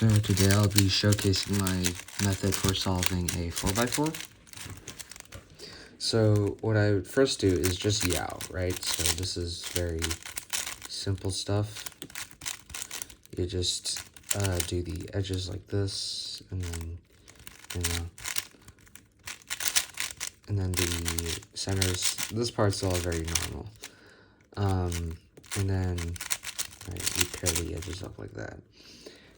So today I'll be showcasing my method for solving a 4x4. So what I would first do is just Yao, right? So this is very simple stuff. You just do the edges like this, and then and then the centers. This part's all very normal. And then you pair the edges up like that.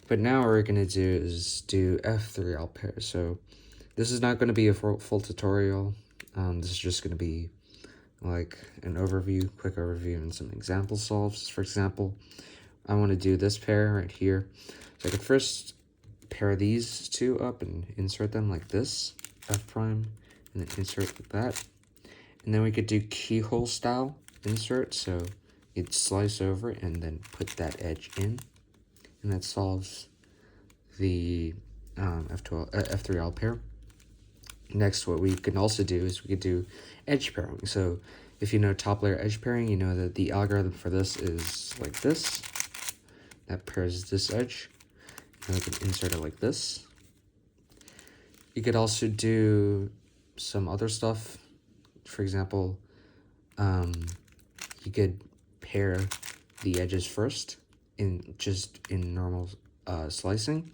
But now what we're going to do is do F3 all pair. So this is not going to be a full tutorial. This is just going to be like an overview, quick overview, and some example solves. For example, I want to do this pair right here. So I could first pair these two up and insert them like this, F prime, and then insert like that. And then we could do keyhole style insert. So you'd slice over and then put that edge in. And that solves the F3 all pair. Next, what we can also do is we could do edge pairing. So if you know top layer edge pairing, you know that the algorithm for this is like this. That pairs this edge. And we can insert it like this. You could also do some other stuff. For example, you could pair the edges first in normal slicing,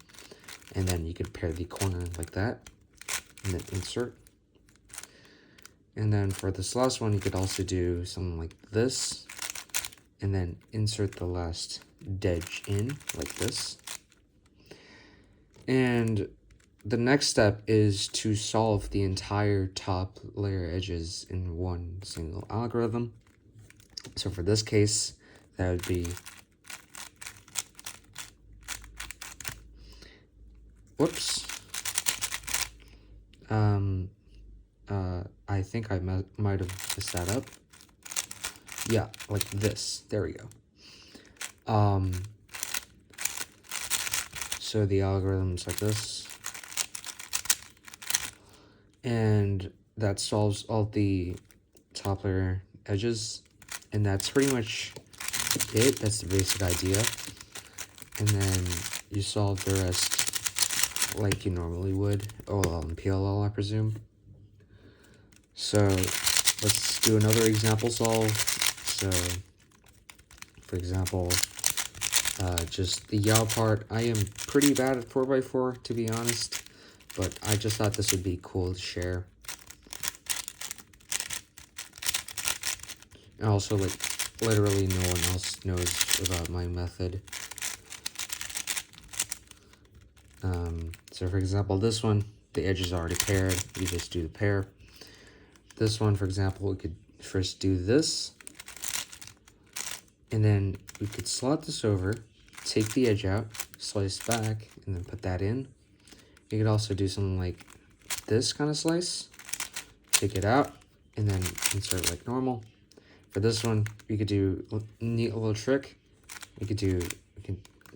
and then you could pair the corner like that, and then insert. And then for this last one, you could also do something like this, and then insert the last edge in like this. And the next step is to solve the entire top layer edges in one single algorithm. So for this case, that would be I think I might have messed that up. Yeah, like this. There we go. So the algorithm's like this. And that solves all the top layer edges. And that's pretty much it. That's the basic idea. And then you solve the rest like you normally would. OLL and PLL, I presume. So let's do another example solve. So for example, just the Yao part. I am pretty bad at 4x4, to be honest, but I just thought this would be cool to share. And also, like, literally no one else knows about my method. So for example, this one, the edge is already paired. You just do the pair. This one, for example, we could first do this. And then we could slot this over, take the edge out, slice back, and then put that in. You could also do something like this kind of slice. Take it out, and then insert like normal. For this one, we could do a neat little trick. We can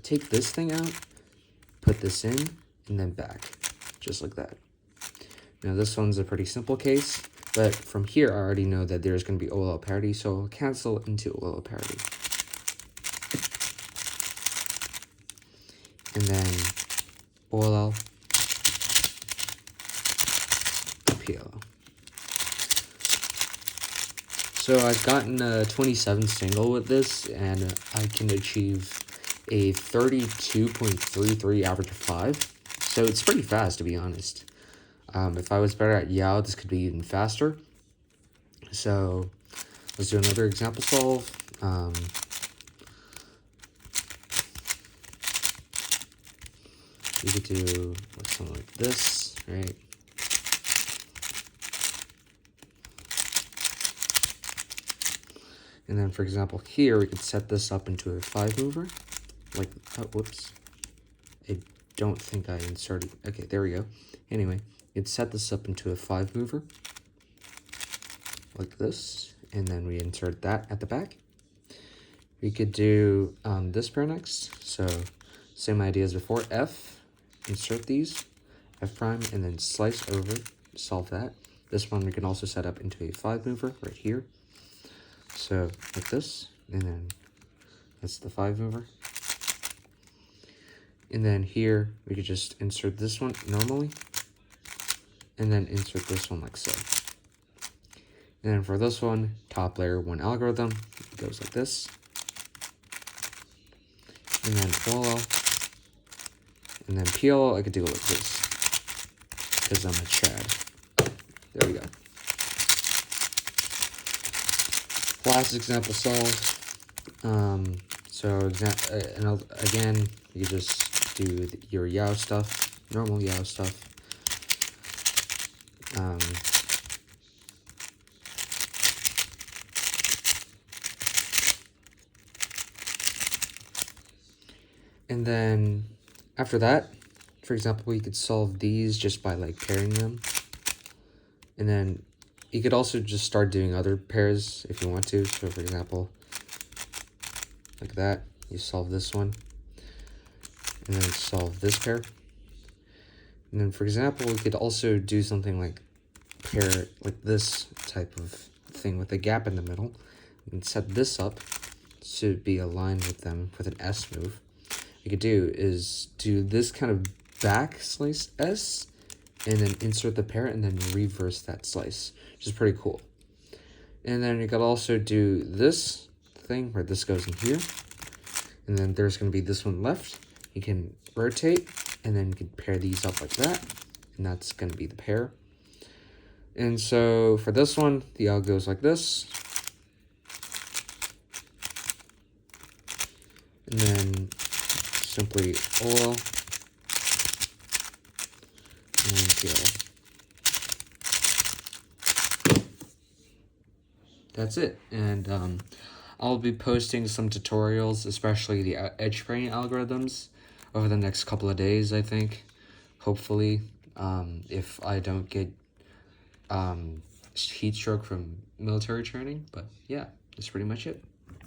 take this thing out, put this in, and then back, just like that. Now this one's a pretty simple case, but from here I already know that there's going to be OLL parity, so I'll cancel into OLL parity. And then OLL, PLL. So I've gotten a 27 single with this, and I can achieve a 32.33 average of 5. So it's pretty fast, to be honest. If I was better at Yao, this could be even faster. So let's do another example solve. You could do something like this, right? And then, for example, here, we could set this up into a 5 mover. Like, oh, whoops. I don't think I inserted. Okay, there we go. Anyway, you'd set this up into a 5 mover. Like this. And then we insert that at the back. We could do this pair next. So, same idea as before. F, insert these. F prime, and then slice over. Solve that. This one we can also set up into a 5 mover right here. So, like this, and then that's the 5 mover. And then here, we could just insert this one normally. And then insert this one like so. And then for this one, top layer 1 algorithm, it goes like this. And then voila. And then PL, I could do it like this. Because I'm a Chad. There we go. Last example solved. Again, you just do your Yao stuff, normal Yao stuff. And then after that, for example, you could solve these just by like pairing them. And then you could also just start doing other pairs if you want to. So for example, like that, you solve this one. And then solve this pair. And then for example, we could also do something like pair like this type of thing with a gap in the middle. And set this up to be aligned with them with an S move. What you could do is do this kind of back slice S, and then insert the pair, and then reverse that slice, which is pretty cool. And then you could also do this thing where this goes in here, and then there's going to be this one left. You can rotate, and then you can pair these up like that, and that's going to be the pair. And so for this one, the L goes like this. And then simply OL and PL. That's it. And I'll be posting some tutorials, especially the edge pairing algorithms, over the next couple of days, I think. Hopefully, if I don't get heat stroke from military training. But yeah, that's pretty much it.